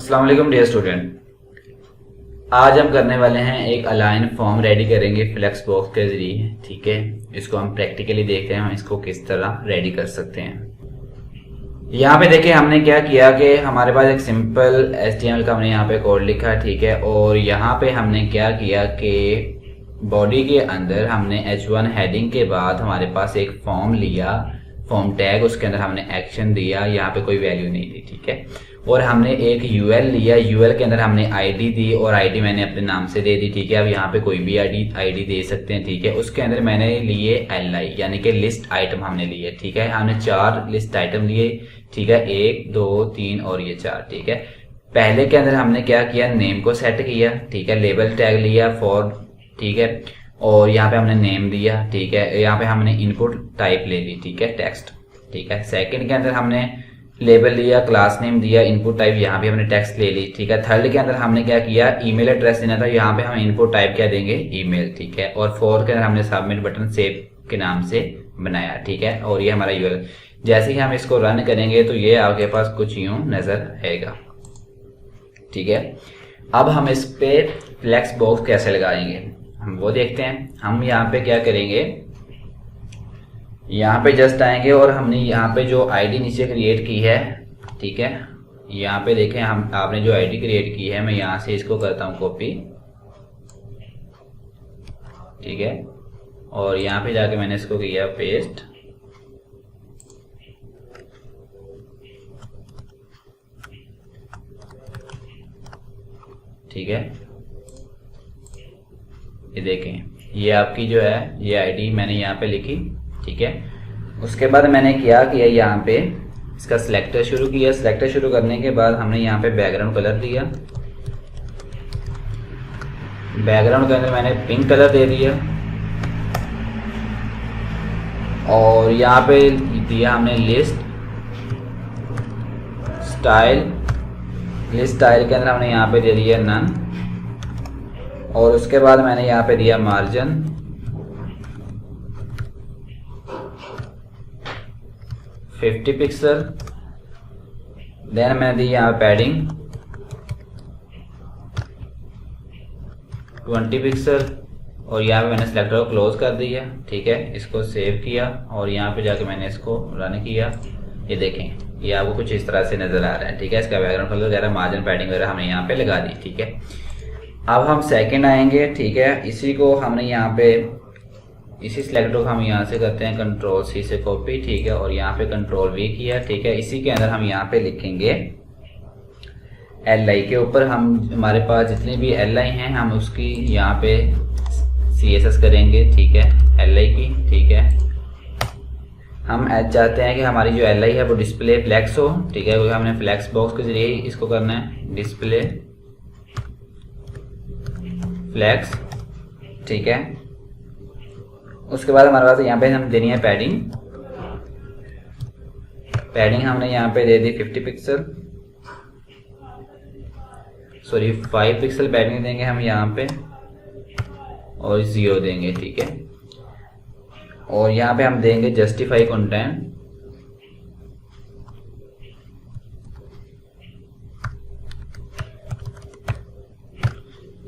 अस्सलाम वालेकुम dear student. आज हम करने वाले हैं एक अलाइन फॉर्म रेडी करेंगे फ्लेक्स बॉक्स के जरिए। ठीक है, इसको हम प्रैक्टिकली देखते हैं हम इसको किस तरह रेडी कर सकते हैं। यहाँ पे देखिए हमने क्या किया कि हमारे पास एक सिंपल HTML का हमने यहाँ पे कोड लिखा, ठीक है। और यहाँ पे हमने क्या किया कि बॉडी के अंदर हमने H1 हेडिंग के बाद हमारे पास एक फॉर्म लिया, फॉर्म टैग, उसके अंदर हमने एक्शन दिया, यहाँ पे कोई वैल्यू नहीं दी, ठीक है। और हमने एक UL लिया, UL के अंदर हमने ID दी और ID मैंने अपने नाम से दे दी, ठीक है। अब यहाँ पे कोई भी ID दे सकते हैं, ठीक है। उसके अंदर मैंने लिए LI यानी कि लिस्ट आइटम हमने लिए, ठीक है। हमने 4 लिस्ट आइटम लिए, ठीक है, 1 2 3 और ये 4, ठीक है। पहले के अंदर हमने क्या किया, नेम को सेट किया, ठीक है, लेबल टैग लिया फॉर, ठीक है, और यहाँ पे हमने नेम दिया, ठीक है। यहाँ पे हमने इनपुट टाइप ले ली, ठीक है, टेक्स्ट, ठीक है। सेकंड के अंदर हमने लेबल लिया, क्लास नेम दिया, इनपुट टाइप यहाँ पे हमने टेक्स्ट ले ली, ठीक है। थर्ड के अंदर हमने क्या किया, ईमेल एड्रेस देना था, यहाँ पे हम इनपुट टाइप क्या देंगे, ईमेल, ठीक है। और फोर्थ के अंदर हमने सबमिट बटन सेव के नाम से बनाया, ठीक है। और ये हमारा UL, जैसे ही हम इसको रन करेंगे तो ये आपके पास कुछ यूं नजर आएगा, ठीक है। अब हम इस पे फ्लेक्स बॉक्स कैसे लगाएंगे हम वो देखते हैं। हम यहाँ पे क्या करेंगे, यहाँ पे जस्ट आएंगे और हमने यहाँ पे जो ID नीचे क्रिएट की है, ठीक है, यहाँ पे देखें हम आपने जो ID क्रिएट की है, मैं यहाँ से इसको करता हूँ कॉपी, ठीक है। और यहाँ पे जाके मैंने इसको किया पेस्ट, ठीक है। ये देखें ये आपकी जो है ये ID मैंने यहाँ पे लिखी, ठीक है। उसके बाद मैंने क्या किया, यहाँ पे इसका सिलेक्टर शुरू किया। सिलेक्टर शुरू करने के बाद हमने यहाँ पे बैकग्राउंड कलर दिया, बैकग्राउंड के अंदर मैंने पिंक कलर दे दिया। और यहाँ पे दिया हमने लिस्ट स्टाइल, लिस्ट स्टाइल के अंदर हमने यहाँ पे दे दिया नन। और उसके बाद मैंने यहाँ पे दिया मार्जिन, $50 पिक्सल। देन मैंने दी यहाँ पैडिंग 20 पिक्सल। और यहाँ पे मैंने सिलेक्टर को क्लोज कर दिया, ठीक है। इसको सेव किया और यहाँ पे जाके मैंने इसको रन किया। ये देखें ये आपको कुछ इस तरह से नजर आ रहा है, ठीक है। इसका बैकग्राउंड कलर वगैरह, मार्जिन, पैडिंग वगैरह हमने यहाँ पे लगा दी, ठीक है। अब हम सेकंड आएंगे, ठीक है। इसी को हमने यहाँ पे इसी सिलेक्टर को हम यहाँ से करते हैं Ctrl+C से कॉपी, ठीक है। और यहाँ पे Ctrl+V किया, ठीक है। इसी के अंदर हम यहाँ पे लिखेंगे LI के ऊपर हम हमारे पास जितनी भी LI हैं हम उसकी यहाँ पे CSS करेंगे, ठीक है, LI की, ठीक है। हम चाहते हैं कि हमारी जो LI है वो डिस्प्ले फ्लैक्स हो, ठीक है। वो हमने फ्लैक्स बॉक्स के जरिए इसको करना है, डिस्प्ले फ्लैक्स, ठीक है। उसके बाद हमारे पास यहाँ पे हम देनी है पैडिंग, पैडिंग हमने यहाँ पे दे दी 50 पिक्सल, सॉरी 5 पिक्सल पैडिंग देंगे हम यहाँ पे और 0 देंगे, ठीक है। और यहाँ पे हम देंगे जस्टिफाई कंटेंट,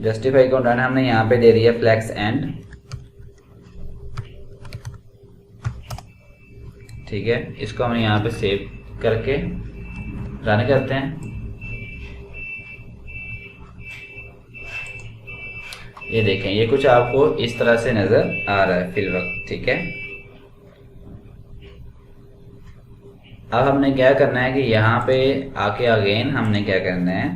जस्टिफाई कंटेंट हमने यहाँ पे दे दिया फ्लैक्स एंड, ठीक है। इसको हमने यहाँ पे सेव करके रन करते हैं। ये देखें ये कुछ आपको इस तरह से नजर आ रहा है फिल वक्त, ठीक है। अब हमने क्या करना है कि यहाँ पे आके अगेन हमने क्या करना है,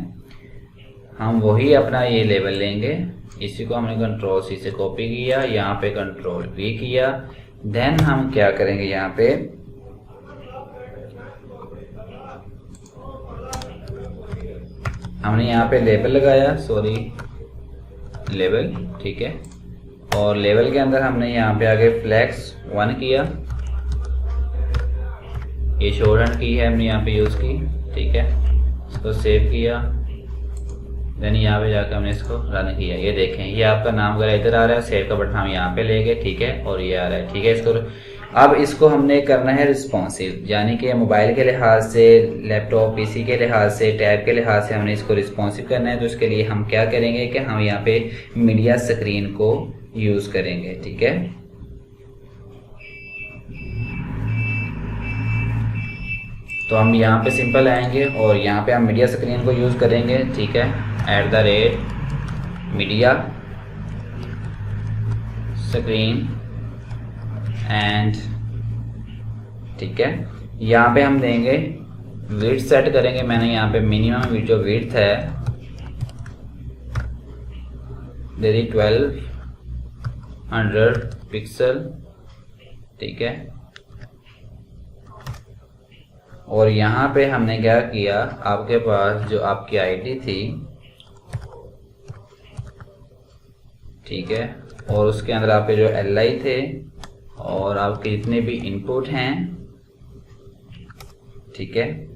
हम वही अपना ये लेबल लेंगे, इसी को हमने Ctrl+C से कॉपी किया, यहाँ पे Ctrl+V किया। देन हम क्या करेंगे, यहाँ पे हमने यहाँ पे लेबल लगाया, सॉरी लेबल, ठीक है। और लेबल के अंदर हमने यहाँ पे आगे फ्लैक्स 1 किया, ये शॉर्टहैंड की है हमने यहाँ पे यूज की, ठीक है। इसको सेव किया, देन यहाँ पे जाकर हमने इसको रन किया। ये देखें ये आपका नाम वगैरह इधर आ रहा है, सेव का बटन हम यहाँ पे ले गए, ठीक है। और ये आ रहा है, ठीक है। इसको अब इसको हमने करना है रिस्पॉन्सिव, यानी कि मोबाइल के लिहाज से, लैपटॉप पीसी के लिहाज से, टैब के लिहाज से हमने इसको रिस्पॉन्सिव करना है। तो इसके लिए हम क्या करेंगे कि हम यहाँ पे मीडिया स्क्रीन को यूज़ करेंगे। ठीक है, तो हम यहाँ पे सिंपल आएंगे और यहाँ पे हम मीडिया स्क्रीन को यूज़ करेंगे। ठीक है, @मीडिया स्क्रीन एंड, ठीक है, यहाँ पे हम देंगे विड्थ सेट करेंगे। मैंने यहाँ पे मिनिमम जो विड्थ है दे दी 1200 पिक्सल। ठीक है, और यहाँ पे हमने क्या किया, आपके पास जो आपकी आईडी थी, ठीक है, और उसके अंदर आपके जो LI थे और आपके जितने भी इनपुट हैं, ठीक है,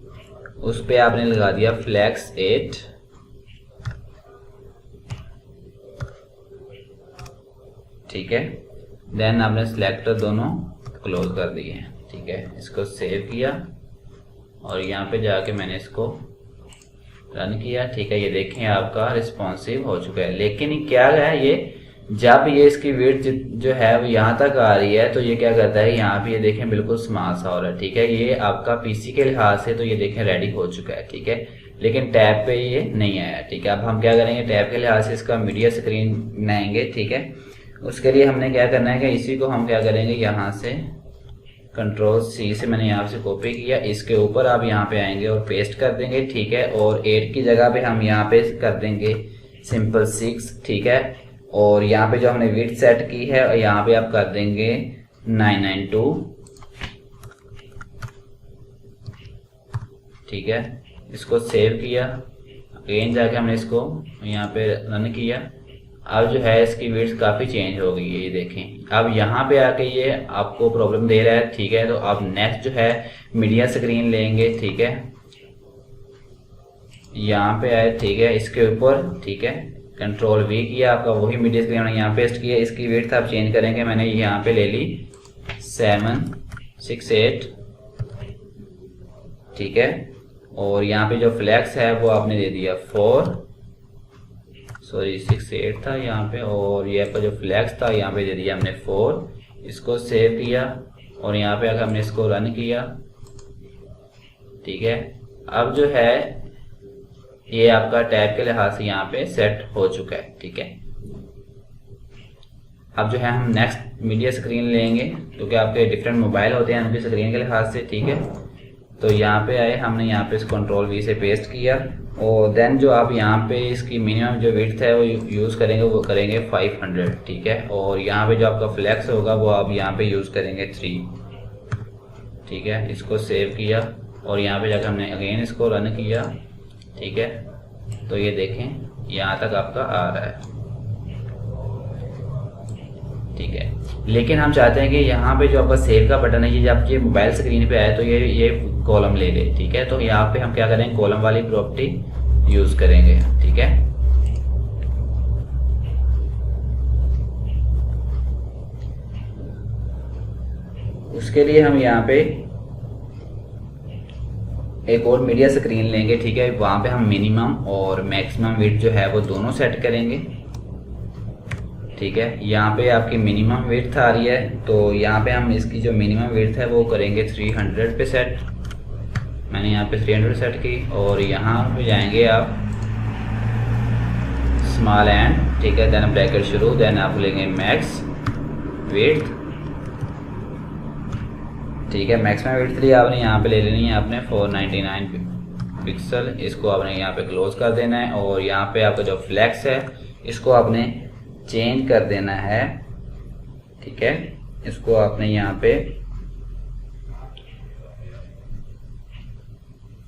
उस पे आपने लगा दिया फ्लैक्स 8। ठीक है, देन आपने सिलेक्टर दोनों क्लोज कर दिए। ठीक है, इसको सेव किया और यहाँ पे जाके मैंने इसको रन किया। ठीक है, ये देखें आपका रिस्पॉन्सिव हो चुका है। लेकिन क्या है, ये जब ये इसकी विड्थ जो है वो यहाँ तक आ रही है तो ये क्या करता है, यहाँ पे ये देखें बिल्कुल स्मॉल सा हो रहा है। ठीक है, ये आपका पीसी के लिहाज से तो ये देखें रेडी हो चुका है। ठीक है, लेकिन टैब पे ये नहीं आया। ठीक है, अब हम क्या करेंगे, टैब के लिहाज से इसका मीडिया स्क्रीन बनाएंगे। ठीक है, उसके लिए हमने क्या करना है कि इसी को हम क्या करेंगे, यहाँ से Ctrl+C से मैंने यहाँ से कॉपी किया, इसके ऊपर आप यहाँ पे आएंगे और पेस्ट कर देंगे। ठीक है, और 8 की जगह पे हम यहाँ पे कर देंगे सिंपल 6। ठीक है, और यहाँ पे जो हमने विड्थ सेट की है और यहाँ पे आप कर देंगे 992। ठीक है, इसको सेव किया, अगेन जाके हमने इसको यहाँ पे रन किया। अब जो है इसकी विड्थ काफ़ी चेंज हो गई है, ये देखें। अब यहाँ पे आके ये आपको प्रॉब्लम दे रहा है। ठीक है, तो अब नेक्स्ट जो है मीडिया स्क्रीन लेंगे। ठीक है, यहाँ पे आए, ठीक है, इसके ऊपर, ठीक है, Ctrl+V किया, आपका वही मीडिया स्क्रीन मैंने यहाँ पेस्ट किया। इसकी विड्थ आप चेंज करेंगे, मैंने यहाँ पे ले ली 768। ठीक है, और यहाँ पे जो फ्लैक्स है वो आपने दे दिया 68 था यहाँ पे, और ये आपका जो फ्लैक्स था यहाँ पे दे दिया हमने 4। इसको सेव किया और यहाँ पे आकर हमने इसको रन किया। ठीक है, अब जो है ये आपका टैब के लिहाज से यहाँ पे सेट हो चुका है। ठीक है, अब जो है हम नेक्स्ट मीडिया स्क्रीन लेंगे, क्योंकि आपके डिफरेंट मोबाइल होते हैं उनकी स्क्रीन के लिहाज से। ठीक है, तो यहाँ पे आए, हमने यहाँ पे इसको Ctrl+V से पेस्ट किया और देन जो आप यहाँ पे इसकी मिनिमम जो विड्थ है वो यूज़ करेंगे, वो करेंगे 500। ठीक है, और यहाँ पे जो आपका फ्लैक्स होगा वो आप यहाँ पे यूज़ करेंगे 3। ठीक है, इसको सेव किया और यहाँ पे जाकर हमने अगेन इसको रन किया। ठीक है, तो ये देखें यहाँ तक आपका आ रहा है। ठीक है, लेकिन हम चाहते हैं कि यहाँ पे जो आपका सेव का बटन है, ये जब ये मोबाइल स्क्रीन पे आए तो ये कॉलम ले ले। ठीक है, तो यहाँ पे हम क्या करेंगे, कॉलम वाली प्रॉपर्टी यूज करेंगे। ठीक है, उसके लिए हम यहाँ पे एक और मीडिया स्क्रीन लेंगे। ठीक है, वहाँ पे हम मिनिमम और मैक्सिमम विड्थ जो है वो दोनों सेट करेंगे। ठीक है, यहाँ पे आपकी मिनिमम विड्थ आ रही है, तो यहाँ पे हम इसकी जो मिनिमम विड्थ है वो करेंगे 300 पे सेट। मैंने यहाँ पे 300 सेट की और यहाँ पे जाएंगे आप स्मॉल एंड। ठीक है, देन ब्रैकेट शुरू, देन आप लेंगे मैक्स विड्थ। ठीक है, मैक्सिमम विड्थ लिए आपने यहाँ पे ले लेनी है आपने 499 पिक्सल। इसको आपने यहाँ पे क्लोज कर देना है और यहाँ पे आपका जो फ्लैक्स है इसको आपने चेंज कर देना है। ठीक है, इसको आपने यहाँ पे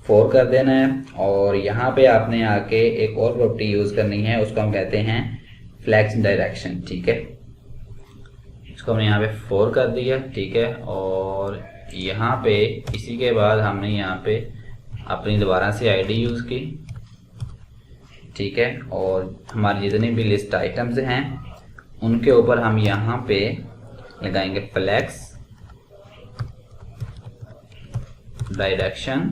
4 कर देना है और यहाँ पे आपने आके एक और प्रॉपर्टी यूज करनी है, उसको हम कहते हैं फ्लैक्स डायरेक्शन। ठीक है, इसको हमने यहाँ पे 4 कर दिया। ठीक है, और यहाँ पे इसी के बाद हमने यहाँ पे अपनी दोबारा से आईडी यूज़ की। ठीक है, और हमारी जितनी भी लिस्ट आइटम्स हैं उनके ऊपर हम यहाँ पे लगाएंगे फ्लैक्स डायरेक्शन,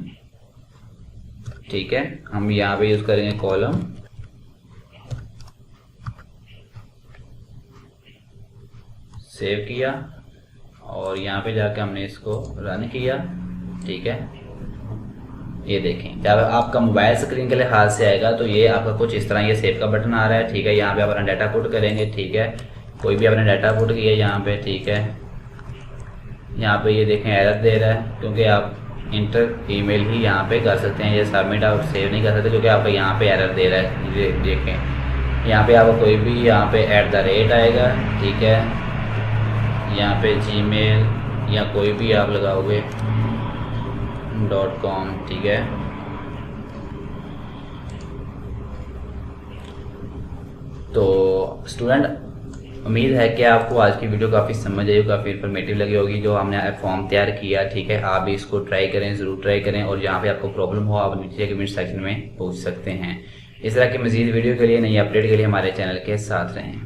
ठीक है। हम यहाँ पे यूज करेंगे कॉलम, सेव किया और यहाँ पे जाके हमने इसको रन किया, ठीक है। ये देखें जब आपका मोबाइल स्क्रीन के लिहाज से आएगा तो ये आपका कुछ इस तरह ये सेव का बटन आ रहा है, ठीक है। यहाँ पे अपना डाटा पुट करेंगे, ठीक है। कोई भी आपने डाटा पुट किया यहाँ पे, ठीक है। यहाँ पे ये देखें एरर दे रहा है क्योंकि आप इंटर ईमेल ही यहाँ पे कर सकते हैं, ये सबमिट आप सेव नहीं कर सकते क्योंकि आपका यहाँ पे एरर दे रहा है। ये देखें यहाँ पे आपको कोई भी यहाँ पे @ आएगा, ठीक है। यहाँ पे जीमेल या कोई भी आप लगाओगे .com, ठीक है। तो स्टूडेंट उम्मीद है कि आपको आज की वीडियो काफ़ी समझ आई, काफ़ी इन्फॉर्मेटिव लगी होगी जो हमने फॉर्म तैयार किया, ठीक है। आप भी इसको ट्राई करें, ज़रूर ट्राई करें और जहाँ पे आपको प्रॉब्लम हो आप नीचे कमेंट सेक्शन में पूछ सकते हैं। इस तरह की मज़ीद वीडियो के लिए, नई अपडेट के लिए हमारे चैनल के साथ रहें।